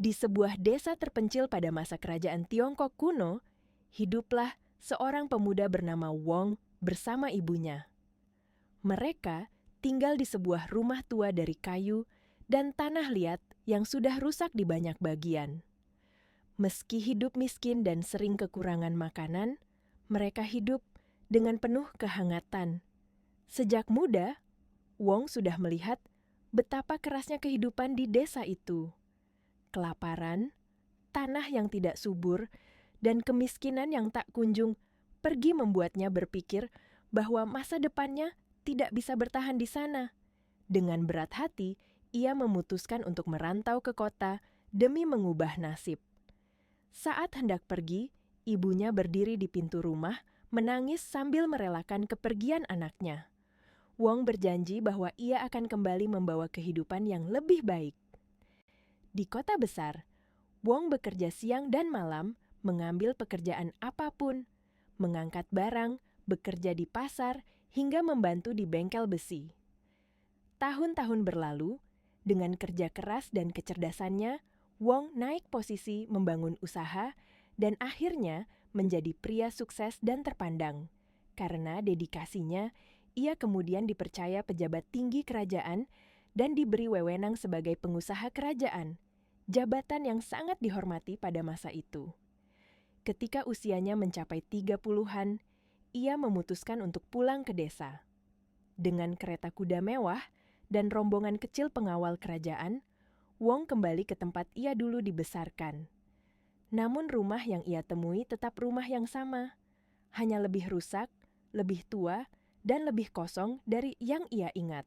Di sebuah desa terpencil pada masa kerajaan Tiongkok kuno, hiduplah seorang pemuda bernama Wong bersama ibunya. Mereka tinggal di sebuah rumah tua dari kayu dan tanah liat yang sudah rusak di banyak bagian. Meski hidup miskin dan sering kekurangan makanan, mereka hidup dengan penuh kehangatan. Sejak muda, Wong sudah melihat betapa kerasnya kehidupan di desa itu. Kelaparan, tanah yang tidak subur, dan kemiskinan yang tak kunjung pergi membuatnya berpikir bahwa masa depannya tidak bisa bertahan di sana. Dengan berat hati, ia memutuskan untuk merantau ke kota demi mengubah nasib. Saat hendak pergi, ibunya berdiri di pintu rumah, menangis sambil merelakan kepergian anaknya. Wong berjanji bahwa ia akan kembali membawa kehidupan yang lebih baik. Di kota besar, Wong bekerja siang dan malam, mengambil pekerjaan apapun, mengangkat barang, bekerja di pasar, hingga membantu di bengkel besi. Tahun-tahun berlalu, dengan kerja keras dan kecerdasannya, Wong naik posisi membangun usaha dan akhirnya menjadi pria sukses dan terpandang. Karena dedikasinya, ia kemudian dipercaya pejabat tinggi kerajaan dan diberi wewenang sebagai pengusaha kerajaan, jabatan yang sangat dihormati pada masa itu. Ketika usianya mencapai 30-an, ia memutuskan untuk pulang ke desa. Dengan kereta kuda mewah dan rombongan kecil pengawal kerajaan, Wong kembali ke tempat ia dulu dibesarkan. Namun rumah yang ia temui tetap rumah yang sama, hanya lebih rusak, lebih tua, dan lebih kosong dari yang ia ingat.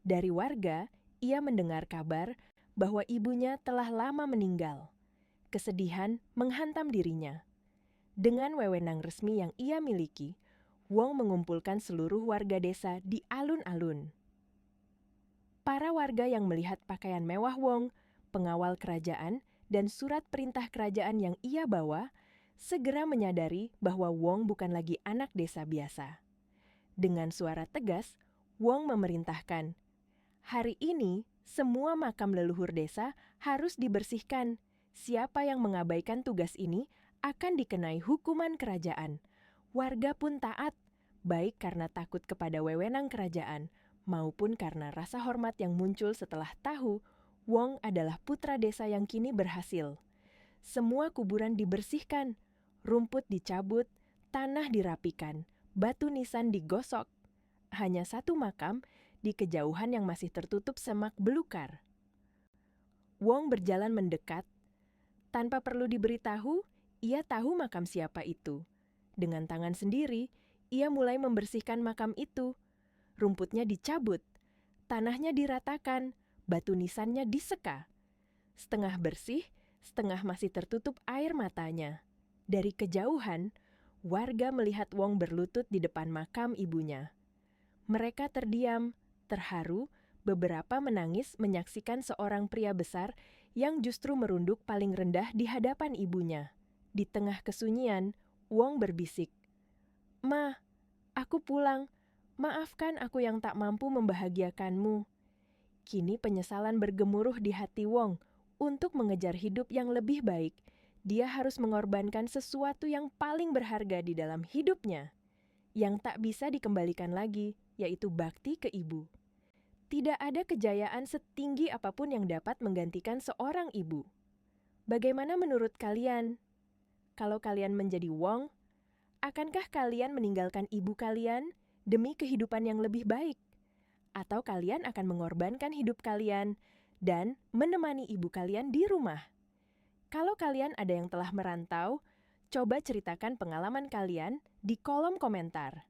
Dari warga, ia mendengar kabar bahwa ibunya telah lama meninggal. Kesedihan menghantam dirinya. Dengan wewenang resmi yang ia miliki, Wong mengumpulkan seluruh warga desa di alun-alun. Para warga yang melihat pakaian mewah Wong, pengawal kerajaan, dan surat perintah kerajaan yang ia bawa, segera menyadari bahwa Wong bukan lagi anak desa biasa. Dengan suara tegas, Wong memerintahkan, "Hari ini, semua makam leluhur desa harus dibersihkan. Siapa yang mengabaikan tugas ini akan dikenai hukuman kerajaan." Warga pun taat, baik karena takut kepada wewenang kerajaan, maupun karena rasa hormat yang muncul setelah tahu Wong adalah putra desa yang kini berhasil. Semua kuburan dibersihkan, rumput dicabut, tanah dirapikan, batu nisan digosok. Hanya satu makam di kejauhan yang masih tertutup semak belukar. Wong berjalan mendekat. Tanpa perlu diberitahu, ia tahu makam siapa itu. Dengan tangan sendiri, ia mulai membersihkan makam itu. Rumputnya dicabut, tanahnya diratakan, batu nisannya diseka. Setengah bersih, setengah masih tertutup air matanya. Dari kejauhan, warga melihat Wong berlutut di depan makam ibunya. Mereka terdiam, terharu, beberapa menangis menyaksikan seorang pria besar yang justru merunduk paling rendah di hadapan ibunya. Di tengah kesunyian, Wong berbisik, "Ma, aku pulang. Maafkan aku yang tak mampu membahagiakanmu." Kini penyesalan bergemuruh di hati Wong. Untuk mengejar hidup yang lebih baik, dia harus mengorbankan sesuatu yang paling berharga di dalam hidupnya, yang tak bisa dikembalikan lagi, yaitu bakti ke ibu. Tidak ada kejayaan setinggi apapun yang dapat menggantikan seorang ibu. Bagaimana menurut kalian? Kalau kalian menjadi Wong, akankah kalian meninggalkan ibu kalian demi kehidupan yang lebih baik? Atau kalian akan mengorbankan hidup kalian dan menemani ibu kalian di rumah? Kalau kalian ada yang telah merantau, coba ceritakan pengalaman kalian di kolom komentar.